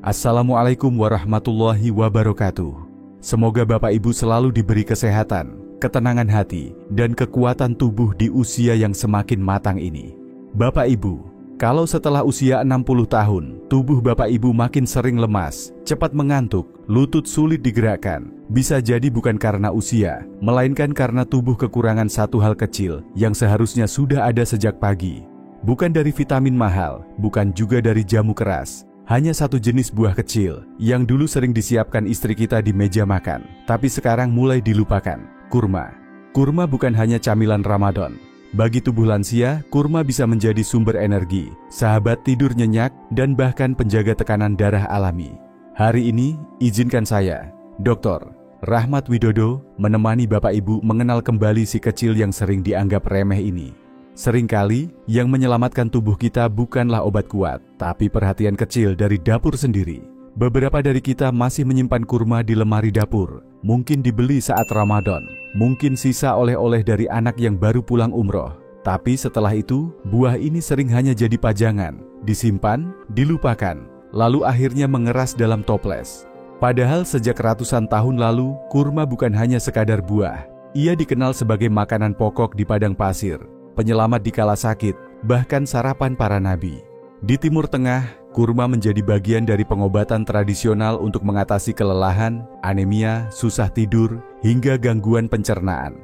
Assalamualaikum warahmatullahi wabarakatuh. Semoga Bapak Ibu selalu diberi kesehatan, ketenangan hati, dan kekuatan tubuh di usia yang semakin matang ini. Bapak Ibu, kalau setelah usia 60 tahun, tubuh Bapak Ibu makin sering lemas, cepat mengantuk, lutut sulit digerakkan, bisa jadi bukan karena usia, melainkan karena tubuh kekurangan satu hal kecil yang seharusnya sudah ada sejak pagi. Bukan dari vitamin mahal, bukan juga dari jamu keras. Hanya satu jenis buah kecil yang dulu sering disiapkan istri kita di meja makan, tapi sekarang mulai dilupakan, kurma. Kurma bukan hanya camilan Ramadan. Bagi tubuh lansia, kurma bisa menjadi sumber energi, sahabat tidur nyenyak, dan bahkan penjaga tekanan darah alami. Hari ini, izinkan saya, Dr. Rahmat Widodo, menemani Bapak Ibu mengenal kembali si kecil yang sering dianggap remeh ini. Seringkali, yang menyelamatkan tubuh kita bukanlah obat kuat, tapi perhatian kecil dari dapur sendiri. Beberapa dari kita masih menyimpan kurma di lemari dapur, mungkin dibeli saat Ramadan, mungkin sisa oleh-oleh dari anak yang baru pulang umroh. Tapi setelah itu, buah ini sering hanya jadi pajangan, disimpan, dilupakan, lalu akhirnya mengeras dalam toples. Padahal sejak ratusan tahun lalu, kurma bukan hanya sekadar buah. Ia dikenal sebagai makanan pokok di padang pasir, penyelamat di kala sakit, bahkan sarapan para nabi. Di Timur Tengah, kurma menjadi bagian dari pengobatan tradisional untuk mengatasi kelelahan, anemia, susah tidur, hingga gangguan pencernaan.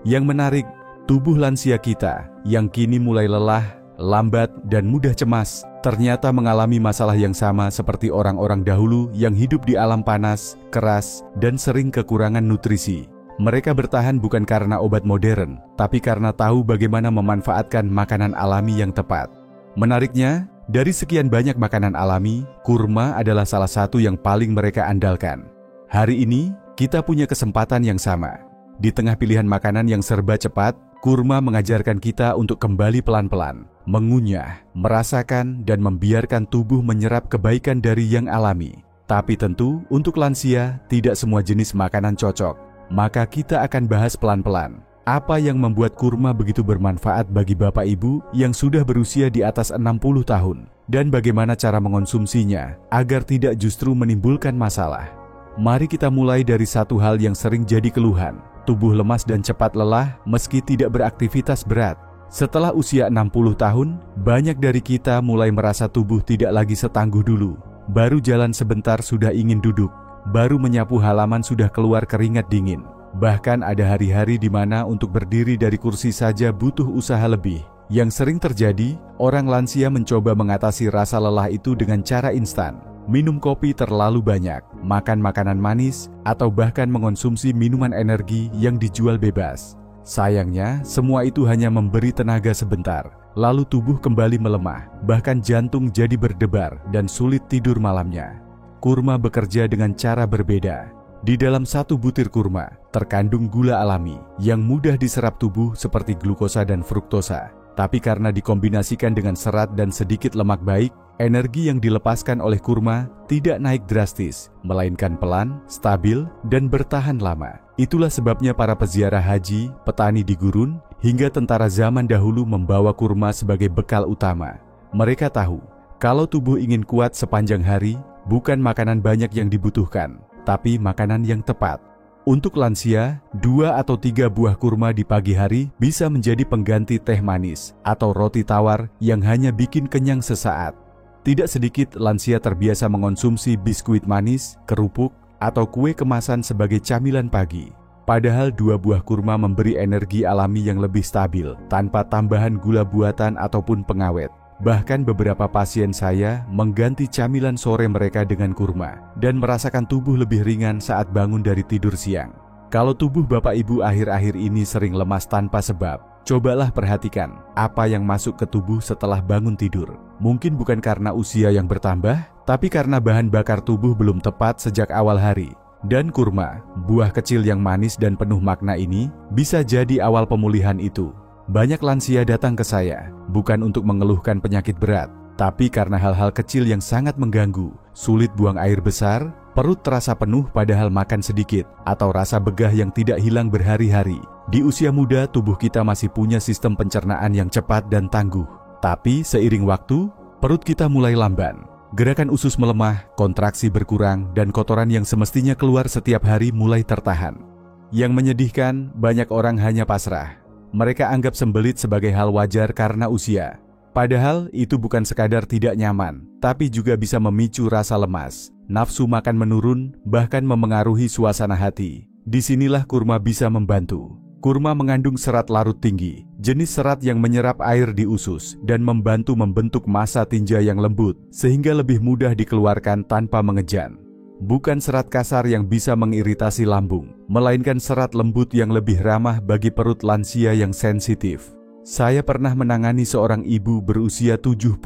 Yang menarik, tubuh lansia kita yang kini mulai lelah, lambat, dan mudah cemas, ternyata mengalami masalah yang sama seperti orang-orang dahulu yang hidup di alam panas, keras, dan sering kekurangan nutrisi. Mereka bertahan bukan karena obat modern, tapi karena tahu bagaimana memanfaatkan makanan alami yang tepat. Menariknya, dari sekian banyak makanan alami, kurma adalah salah satu yang paling mereka andalkan. Hari ini, kita punya kesempatan yang sama. Di tengah pilihan makanan yang serba cepat, kurma mengajarkan kita untuk kembali pelan-pelan, mengunyah, merasakan, dan membiarkan tubuh menyerap kebaikan dari yang alami. Tapi tentu, untuk lansia, tidak semua jenis makanan cocok. Maka kita akan bahas pelan-pelan apa yang membuat kurma begitu bermanfaat bagi Bapak Ibu yang sudah berusia di atas 60 tahun dan bagaimana cara mengonsumsinya agar tidak justru menimbulkan masalah. Mari kita mulai dari satu hal yang sering jadi keluhan, tubuh lemas dan cepat lelah meski tidak beraktivitas berat. Setelah usia 60 tahun, banyak dari kita mulai merasa tubuh tidak lagi setangguh dulu. Baru jalan sebentar sudah ingin duduk. Baru menyapu halaman sudah keluar keringat dingin. Bahkan ada hari-hari di mana untuk berdiri dari kursi saja butuh usaha lebih. Yang sering terjadi, orang lansia mencoba mengatasi rasa lelah itu dengan cara instan. Minum kopi terlalu banyak, makan makanan manis, atau bahkan mengonsumsi minuman energi yang dijual bebas. Sayangnya, semua itu hanya memberi tenaga sebentar. Lalu tubuh kembali melemah, bahkan jantung jadi berdebar dan sulit tidur malamnya. Kurma bekerja dengan cara berbeda. Di dalam satu butir kurma, terkandung gula alami yang mudah diserap tubuh seperti glukosa dan fruktosa. Tapi karena dikombinasikan dengan serat dan sedikit lemak baik, energi yang dilepaskan oleh kurma tidak naik drastis, melainkan pelan, stabil, dan bertahan lama. Itulah sebabnya para peziarah haji, petani di gurun, hingga tentara zaman dahulu membawa kurma sebagai bekal utama. Mereka tahu, kalau tubuh ingin kuat sepanjang hari, bukan makanan banyak yang dibutuhkan, tapi makanan yang tepat. Untuk lansia, 2 atau 3 buah kurma di pagi hari bisa menjadi pengganti teh manis atau roti tawar yang hanya bikin kenyang sesaat. Tidak sedikit lansia terbiasa mengonsumsi biskuit manis, kerupuk, atau kue kemasan sebagai camilan pagi. Padahal 2 buah kurma memberi energi alami yang lebih stabil, tanpa tambahan gula buatan ataupun pengawet. Bahkan beberapa pasien saya mengganti camilan sore mereka dengan kurma dan merasakan tubuh lebih ringan saat bangun dari tidur siang. Kalau tubuh Bapak Ibu akhir-akhir ini sering lemas tanpa sebab, cobalah perhatikan apa yang masuk ke tubuh setelah bangun tidur. Mungkin bukan karena usia yang bertambah, tapi karena bahan bakar tubuh belum tepat sejak awal hari. Dan kurma, buah kecil yang manis dan penuh makna ini, bisa jadi awal pemulihan itu. Banyak lansia datang ke saya, bukan untuk mengeluhkan penyakit berat, tapi karena hal-hal kecil yang sangat mengganggu, sulit buang air besar, perut terasa penuh padahal makan sedikit, atau rasa begah yang tidak hilang berhari-hari. Di usia muda, tubuh kita masih punya sistem pencernaan yang cepat dan tangguh. Tapi seiring waktu, perut kita mulai lamban, Gerakan usus melemah, kontraksi berkurang, dan kotoran yang semestinya keluar setiap hari mulai tertahan. Yang menyedihkan, banyak orang hanya pasrah. Mereka anggap sembelit sebagai hal wajar karena usia. Padahal itu bukan sekadar tidak nyaman, tapi juga bisa memicu rasa lemas, nafsu makan menurun, bahkan memengaruhi suasana hati. Disinilah kurma bisa membantu. Kurma mengandung serat larut tinggi, jenis serat yang menyerap air di usus dan membantu membentuk massa tinja yang lembut, sehingga lebih mudah dikeluarkan tanpa mengejan. Bukan serat kasar yang bisa mengiritasi lambung, melainkan serat lembut yang lebih ramah bagi perut lansia yang sensitif. Saya pernah menangani seorang ibu berusia 72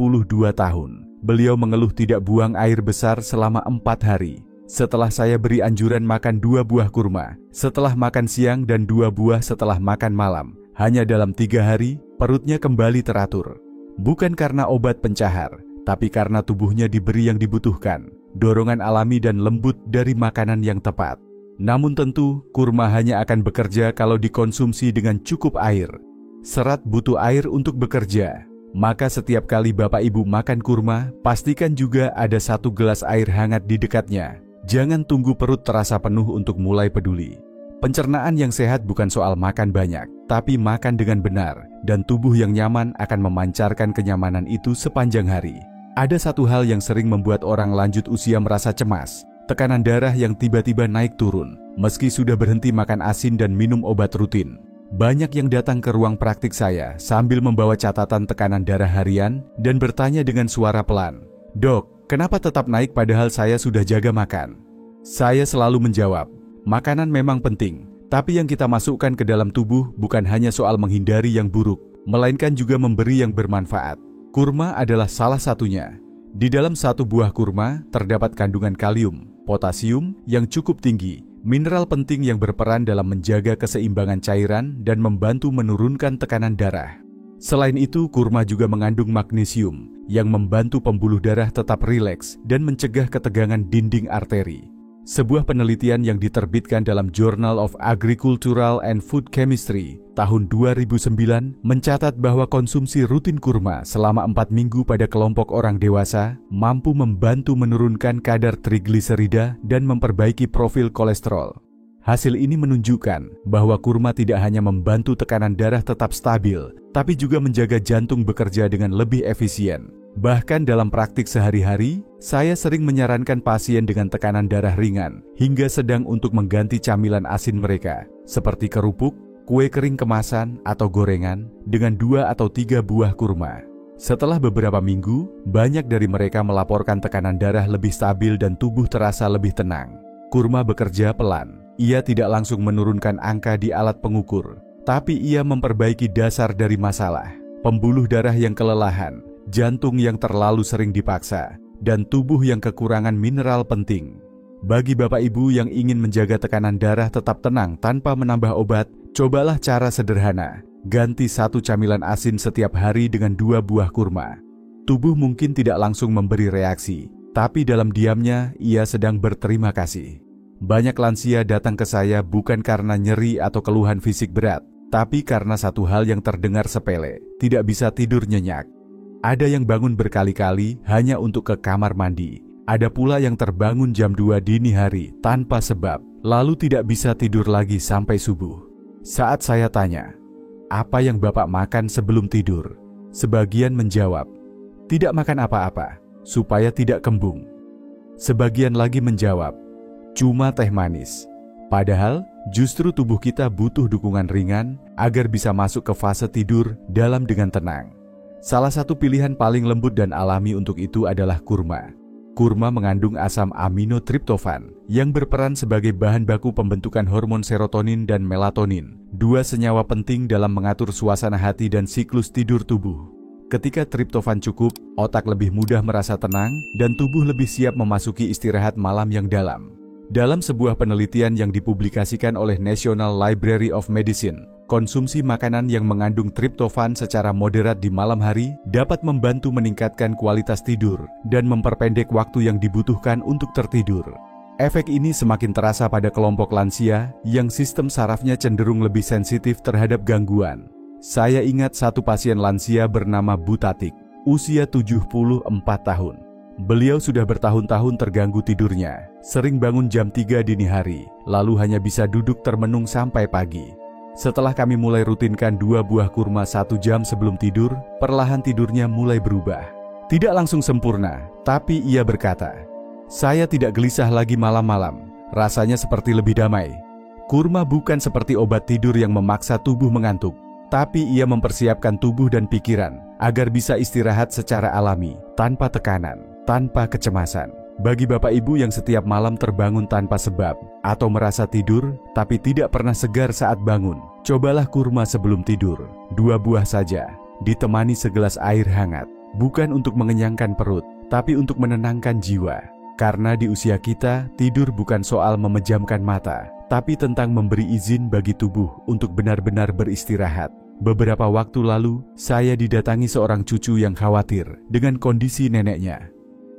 tahun. Beliau mengeluh tidak buang air besar selama 4 hari. Setelah saya beri anjuran makan 2 buah kurma, setelah makan siang dan 2 buah setelah makan malam, hanya dalam 3 hari, perutnya kembali teratur. Bukan karena obat pencahar, tapi karena tubuhnya diberi yang dibutuhkan, dorongan alami dan lembut dari makanan yang tepat. Namun tentu, kurma hanya akan bekerja kalau dikonsumsi dengan cukup air. Serat butuh air untuk bekerja, maka setiap kali Bapak Ibu makan kurma, pastikan juga ada 1 gelas air hangat di dekatnya. Jangan tunggu perut terasa penuh untuk mulai peduli. Pencernaan yang sehat bukan soal makan banyak, tapi makan dengan benar, dan tubuh yang nyaman akan memancarkan kenyamanan itu sepanjang hari. Ada satu hal yang sering membuat orang lanjut usia merasa cemas, tekanan darah yang tiba-tiba naik turun, meski sudah berhenti makan asin dan minum obat rutin. Banyak yang datang ke ruang praktik saya sambil membawa catatan tekanan darah harian dan bertanya dengan suara pelan, "Dok, kenapa tetap naik padahal saya sudah jaga makan?" Saya selalu menjawab, makanan memang penting, tapi yang kita masukkan ke dalam tubuh bukan hanya soal menghindari yang buruk, melainkan juga memberi yang bermanfaat. Kurma adalah salah satunya. Di dalam 1 buah kurma terdapat kandungan kalium, potasium yang cukup tinggi, mineral penting yang berperan dalam menjaga keseimbangan cairan dan membantu menurunkan tekanan darah. Selain itu, kurma juga mengandung magnesium yang membantu pembuluh darah tetap rileks dan mencegah ketegangan dinding arteri. Sebuah penelitian yang diterbitkan dalam Journal of Agricultural and Food Chemistry tahun 2009 mencatat bahwa konsumsi rutin kurma selama 4 minggu pada kelompok orang dewasa mampu membantu menurunkan kadar trigliserida dan memperbaiki profil kolesterol. Hasil ini menunjukkan bahwa kurma tidak hanya membantu tekanan darah tetap stabil, tapi juga menjaga jantung bekerja dengan lebih efisien. Bahkan dalam praktik sehari-hari, saya sering menyarankan pasien dengan tekanan darah ringan hingga sedang untuk mengganti camilan asin mereka, seperti kerupuk, kue kering kemasan, atau gorengan dengan 2 atau 3 buah kurma. Setelah beberapa minggu, banyak dari mereka melaporkan tekanan darah lebih stabil dan tubuh terasa lebih tenang. Kurma bekerja pelan. Ia tidak langsung menurunkan angka di alat pengukur, tapi ia memperbaiki dasar dari masalah. Pembuluh darah yang kelelahan, jantung yang terlalu sering dipaksa, dan tubuh yang kekurangan mineral penting. Bagi Bapak Ibu yang ingin menjaga tekanan darah tetap tenang tanpa menambah obat, cobalah cara sederhana. Ganti 1 camilan asin setiap hari dengan 2 buah kurma. Tubuh mungkin tidak langsung memberi reaksi, tapi dalam diamnya ia sedang berterima kasih. Banyak lansia datang ke saya bukan karena nyeri atau keluhan fisik berat, tapi karena satu hal yang terdengar sepele, tidak bisa tidur nyenyak. Ada yang bangun berkali-kali hanya untuk ke kamar mandi. Ada pula yang terbangun jam 2 dini hari tanpa sebab, lalu tidak bisa tidur lagi sampai subuh. Saat saya tanya, "Apa yang Bapak makan sebelum tidur?" Sebagian menjawab, "Tidak makan apa-apa, supaya tidak kembung." Sebagian lagi menjawab, "Cuma teh manis." Padahal, justru tubuh kita butuh dukungan ringan agar bisa masuk ke fase tidur dalam dengan tenang. Salah satu pilihan paling lembut dan alami untuk itu adalah kurma. Kurma mengandung asam amino triptofan yang berperan sebagai bahan baku pembentukan hormon serotonin dan melatonin, 2 senyawa penting dalam mengatur suasana hati dan siklus tidur tubuh. Ketika triptofan cukup, otak lebih mudah merasa tenang dan tubuh lebih siap memasuki istirahat malam yang dalam. Dalam sebuah penelitian yang dipublikasikan oleh National Library of Medicine, konsumsi makanan yang mengandung triptofan secara moderat di malam hari dapat membantu meningkatkan kualitas tidur dan memperpendek waktu yang dibutuhkan untuk tertidur. Efek ini semakin terasa pada kelompok lansia yang sistem sarafnya cenderung lebih sensitif terhadap gangguan. Saya ingat satu pasien lansia bernama Bu Tatik, usia 74 tahun. Beliau sudah bertahun-tahun terganggu tidurnya, sering bangun jam 3 dini hari, lalu hanya bisa duduk termenung sampai pagi. Setelah kami mulai rutinkan 2 buah kurma 1 jam sebelum tidur, perlahan tidurnya mulai berubah. Tidak langsung sempurna, tapi ia berkata, "Saya tidak gelisah lagi malam-malam, rasanya seperti lebih damai." Kurma bukan seperti obat tidur yang memaksa tubuh mengantuk, tapi ia mempersiapkan tubuh dan pikiran agar bisa istirahat secara alami, tanpa tekanan, tanpa kecemasan. Bagi bapak ibu yang setiap malam terbangun tanpa sebab atau merasa tidur tapi tidak pernah segar saat bangun, cobalah kurma sebelum tidur, 2 buah saja, ditemani segelas air hangat. Bukan untuk mengenyangkan perut, tapi untuk menenangkan jiwa. Karena di usia kita, tidur bukan soal memejamkan mata, tapi tentang memberi izin bagi tubuh untuk benar-benar beristirahat. Beberapa waktu lalu, saya didatangi seorang cucu yang khawatir dengan kondisi neneknya.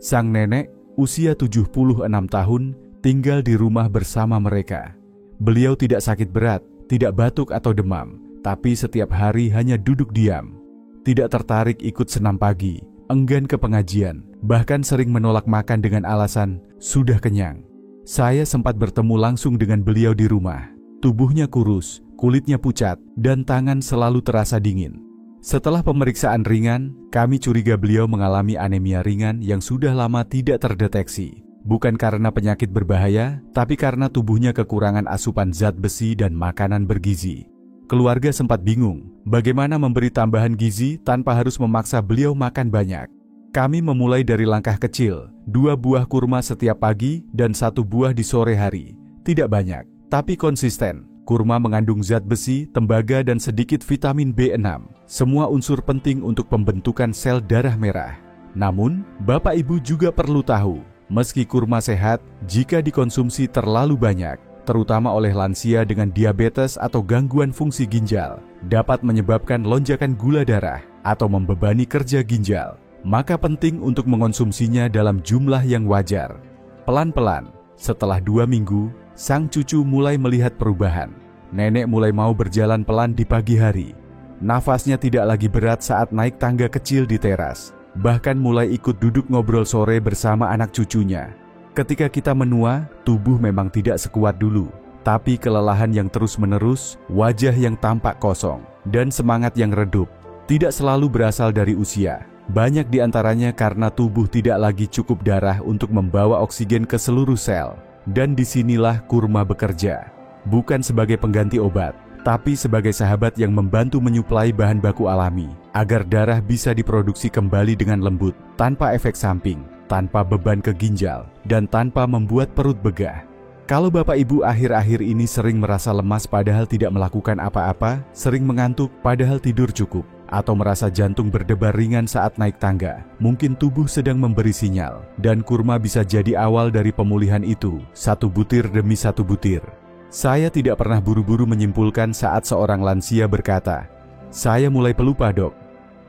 Sang nenek, usia 76 tahun, tinggal di rumah bersama mereka. Beliau tidak sakit berat, tidak batuk atau demam, tapi setiap hari hanya duduk diam. Tidak tertarik ikut senam pagi, enggan ke pengajian, bahkan sering menolak makan dengan alasan sudah kenyang. Saya sempat bertemu langsung dengan beliau di rumah. Tubuhnya kurus, kulitnya pucat, dan tangan selalu terasa dingin. Setelah pemeriksaan ringan, kami curiga beliau mengalami anemia ringan yang sudah lama tidak terdeteksi. Bukan karena penyakit berbahaya, tapi karena tubuhnya kekurangan asupan zat besi dan makanan bergizi. Keluarga sempat bingung bagaimana memberi tambahan gizi tanpa harus memaksa beliau makan banyak. Kami memulai dari langkah kecil, 2 buah kurma setiap pagi dan 1 buah di sore hari. Tidak banyak, tapi konsisten. Kurma mengandung zat besi, tembaga, dan sedikit vitamin B6. Semua unsur penting untuk pembentukan sel darah merah. Namun, Bapak Ibu juga perlu tahu, meski kurma sehat, jika dikonsumsi terlalu banyak, terutama oleh lansia dengan diabetes atau gangguan fungsi ginjal, dapat menyebabkan lonjakan gula darah atau membebani kerja ginjal. Maka penting untuk mengonsumsinya dalam jumlah yang wajar. Pelan-pelan, setelah 2 minggu, sang cucu mulai melihat perubahan. Nenek mulai mau berjalan pelan di pagi hari. Nafasnya tidak lagi berat saat naik tangga kecil di teras. Bahkan mulai ikut duduk ngobrol sore bersama anak cucunya. Ketika kita menua, tubuh memang tidak sekuat dulu. Tapi kelelahan yang terus-menerus, wajah yang tampak kosong, dan semangat yang redup tidak selalu berasal dari usia. Banyak di antaranya karena tubuh tidak lagi cukup darah untuk membawa oksigen ke seluruh sel. Dan disinilah kurma bekerja. Bukan sebagai pengganti obat, tapi sebagai sahabat yang membantu menyuplai bahan baku alami, agar darah bisa diproduksi kembali dengan lembut, tanpa efek samping, tanpa beban ke ginjal, dan tanpa membuat perut begah. Kalau Bapak Ibu akhir-akhir ini sering merasa lemas padahal tidak melakukan apa-apa, sering mengantuk padahal tidur cukup, atau merasa jantung berdebar ringan saat naik tangga, mungkin tubuh sedang memberi sinyal, dan kurma bisa jadi awal dari pemulihan itu, 1 butir demi 1 butir. Saya tidak pernah buru-buru menyimpulkan saat seorang lansia berkata, "Saya mulai pelupa, Dok."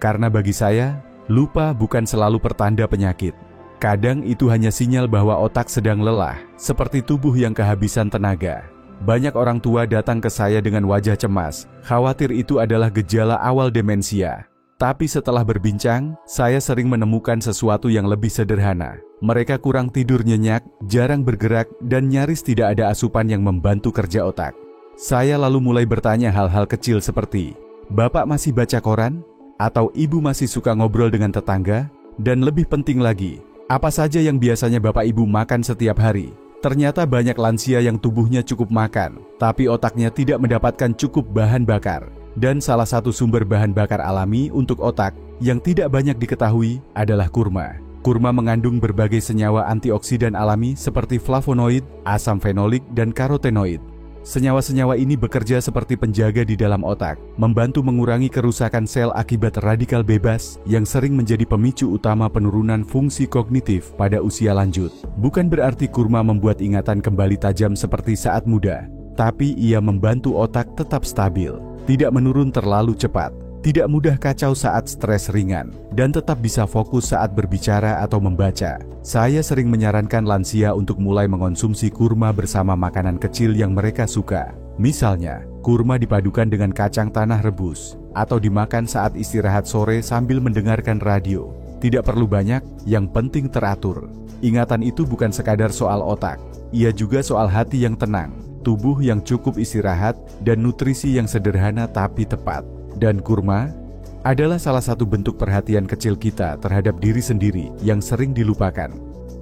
Karena bagi saya, lupa bukan selalu pertanda penyakit. Kadang itu hanya sinyal bahwa otak sedang lelah, seperti tubuh yang kehabisan tenaga. Banyak orang tua datang ke saya dengan wajah cemas, khawatir itu adalah gejala awal demensia. Tapi setelah berbincang, saya sering menemukan sesuatu yang lebih sederhana. Mereka kurang tidur nyenyak, jarang bergerak, dan nyaris tidak ada asupan yang membantu kerja otak. Saya lalu mulai bertanya hal-hal kecil seperti, "Bapak masih baca koran?" Atau "Ibu masih suka ngobrol dengan tetangga?" Dan lebih penting lagi, apa saja yang biasanya Bapak Ibu makan setiap hari? Ternyata banyak lansia yang tubuhnya cukup makan, tapi otaknya tidak mendapatkan cukup bahan bakar. Dan salah satu sumber bahan bakar alami untuk otak yang tidak banyak diketahui adalah kurma. Kurma mengandung berbagai senyawa antioksidan alami seperti flavonoid, asam fenolik, dan karotenoid. Senyawa-senyawa ini bekerja seperti penjaga di dalam otak, membantu mengurangi kerusakan sel akibat radikal bebas yang sering menjadi pemicu utama penurunan fungsi kognitif pada usia lanjut. Bukan berarti kurma membuat ingatan kembali tajam seperti saat muda, tapi ia membantu otak tetap stabil, tidak menurun terlalu cepat, tidak mudah kacau saat stres ringan, dan tetap bisa fokus saat berbicara atau membaca. Saya sering menyarankan lansia untuk mulai mengonsumsi kurma bersama makanan kecil yang mereka suka. Misalnya, kurma dipadukan dengan kacang tanah rebus, atau dimakan saat istirahat sore sambil mendengarkan radio. Tidak perlu banyak, yang penting teratur. Ingatan itu bukan sekadar soal otak, ia juga soal hati yang tenang, tubuh yang cukup istirahat, dan nutrisi yang sederhana tapi tepat. Dan kurma adalah salah satu bentuk perhatian kecil kita terhadap diri sendiri yang sering dilupakan.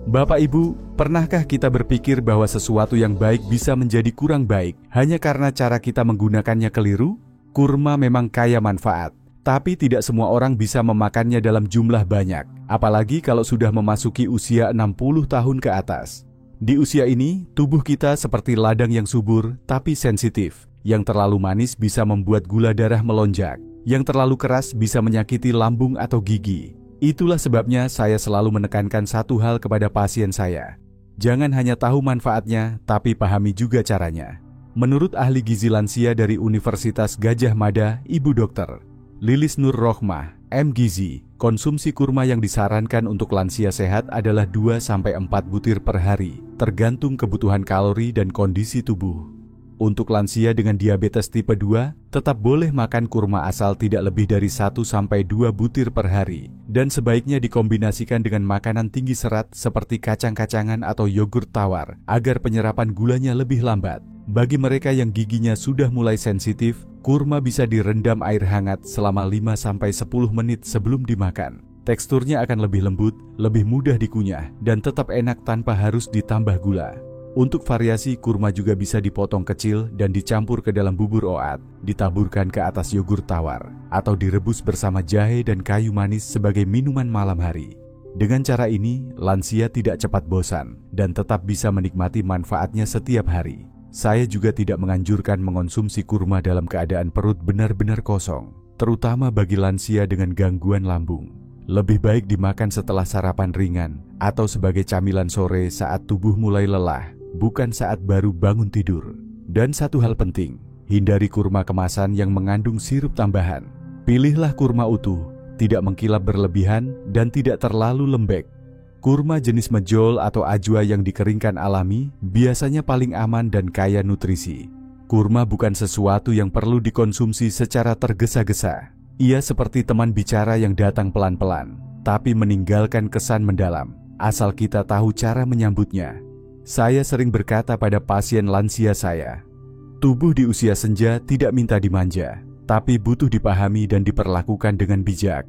Bapak Ibu, pernahkah kita berpikir bahwa sesuatu yang baik bisa menjadi kurang baik hanya karena cara kita menggunakannya keliru? Kurma memang kaya manfaat, tapi tidak semua orang bisa memakannya dalam jumlah banyak, apalagi kalau sudah memasuki usia 60 tahun ke atas. Di usia ini, tubuh kita seperti ladang yang subur tapi sensitif. Yang terlalu manis bisa membuat gula darah melonjak, yang terlalu keras bisa menyakiti lambung atau gigi. Itulah sebabnya saya selalu menekankan satu hal kepada pasien saya. Jangan hanya tahu manfaatnya, tapi pahami juga caranya. Menurut ahli gizi lansia dari Universitas Gadjah Mada, Ibu Dr. Lilis Nur Rohmah, M.Gizi, konsumsi kurma yang disarankan untuk lansia sehat adalah 2-4 butir per hari, tergantung kebutuhan kalori dan kondisi tubuh. Untuk lansia dengan diabetes tipe 2, tetap boleh makan kurma asal tidak lebih dari 1-2 butir per hari, dan sebaiknya dikombinasikan dengan makanan tinggi serat seperti kacang-kacangan atau yogurt tawar, agar penyerapan gulanya lebih lambat. Bagi mereka yang giginya sudah mulai sensitif, kurma bisa direndam air hangat selama 5-10 menit sebelum dimakan. Teksturnya akan lebih lembut, lebih mudah dikunyah, dan tetap enak tanpa harus ditambah gula. Untuk variasi, kurma juga bisa dipotong kecil dan dicampur ke dalam bubur oat, ditaburkan ke atas yogurt tawar, atau direbus bersama jahe dan kayu manis sebagai minuman malam hari. Dengan cara ini, lansia tidak cepat bosan dan tetap bisa menikmati manfaatnya setiap hari. Saya juga tidak menganjurkan mengonsumsi kurma dalam keadaan perut benar-benar kosong, terutama bagi lansia dengan gangguan lambung. Lebih baik dimakan setelah sarapan ringan atau sebagai camilan sore saat tubuh mulai lelah, bukan saat baru bangun tidur. Dan satu hal penting, hindari kurma kemasan yang mengandung sirup tambahan. Pilihlah kurma utuh, tidak mengkilap berlebihan dan tidak terlalu lembek. Kurma jenis mejol atau ajwa yang dikeringkan alami biasanya paling aman dan kaya nutrisi. Kurma bukan sesuatu yang perlu dikonsumsi secara tergesa-gesa. Ia seperti teman bicara yang datang pelan-pelan, tapi meninggalkan kesan mendalam, asal kita tahu cara menyambutnya. Saya sering berkata pada pasien lansia saya, tubuh di usia senja tidak minta dimanja, tapi butuh dipahami dan diperlakukan dengan bijak.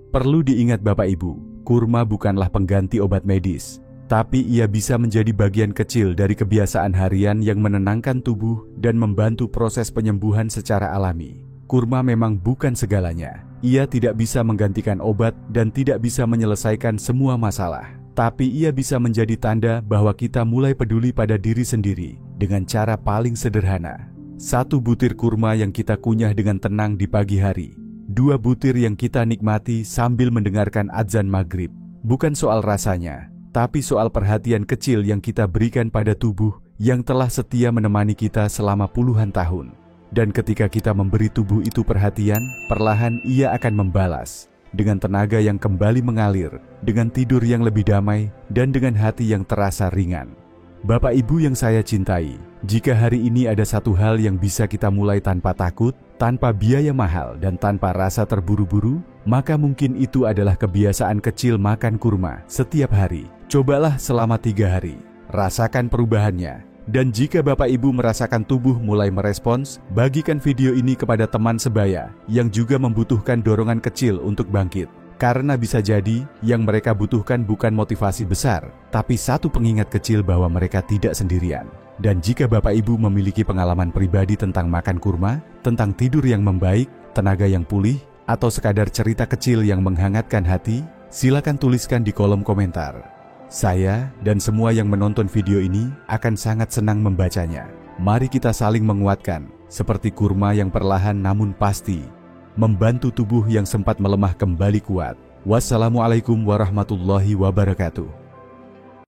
Perlu diingat Bapak Ibu, kurma bukanlah pengganti obat medis, tapi ia bisa menjadi bagian kecil dari kebiasaan harian yang menenangkan tubuh dan membantu proses penyembuhan secara alami. Kurma memang bukan segalanya. Ia tidak bisa menggantikan obat dan tidak bisa menyelesaikan semua masalah. Tapi ia bisa menjadi tanda bahwa kita mulai peduli pada diri sendiri dengan cara paling sederhana. 1 butir kurma yang kita kunyah dengan tenang di pagi hari. 2 butir yang kita nikmati sambil mendengarkan adzan maghrib. Bukan soal rasanya, tapi soal perhatian kecil yang kita berikan pada tubuh yang telah setia menemani kita selama puluhan tahun. Dan ketika kita memberi tubuh itu perhatian, perlahan ia akan membalas. Dengan tenaga yang kembali mengalir, dengan tidur yang lebih damai, dan dengan hati yang terasa ringan. Bapak Ibu yang saya cintai, jika hari ini ada satu hal yang bisa kita mulai tanpa takut, tanpa biaya mahal, dan tanpa rasa terburu-buru, maka mungkin itu adalah kebiasaan kecil makan kurma setiap hari. Cobalah selama 3 hari, rasakan perubahannya. Dan jika Bapak Ibu merasakan tubuh mulai merespons, bagikan video ini kepada teman sebaya yang juga membutuhkan dorongan kecil untuk bangkit. Karena bisa jadi yang mereka butuhkan bukan motivasi besar, tapi satu pengingat kecil bahwa mereka tidak sendirian. Dan jika Bapak Ibu memiliki pengalaman pribadi tentang makan kurma, tentang tidur yang membaik, tenaga yang pulih, atau sekadar cerita kecil yang menghangatkan hati, silakan tuliskan di kolom komentar. Saya dan semua yang menonton video ini akan sangat senang membacanya. Mari kita saling menguatkan, seperti kurma yang perlahan namun pasti membantu tubuh yang sempat melemah kembali kuat. Wassalamualaikum warahmatullahi wabarakatuh.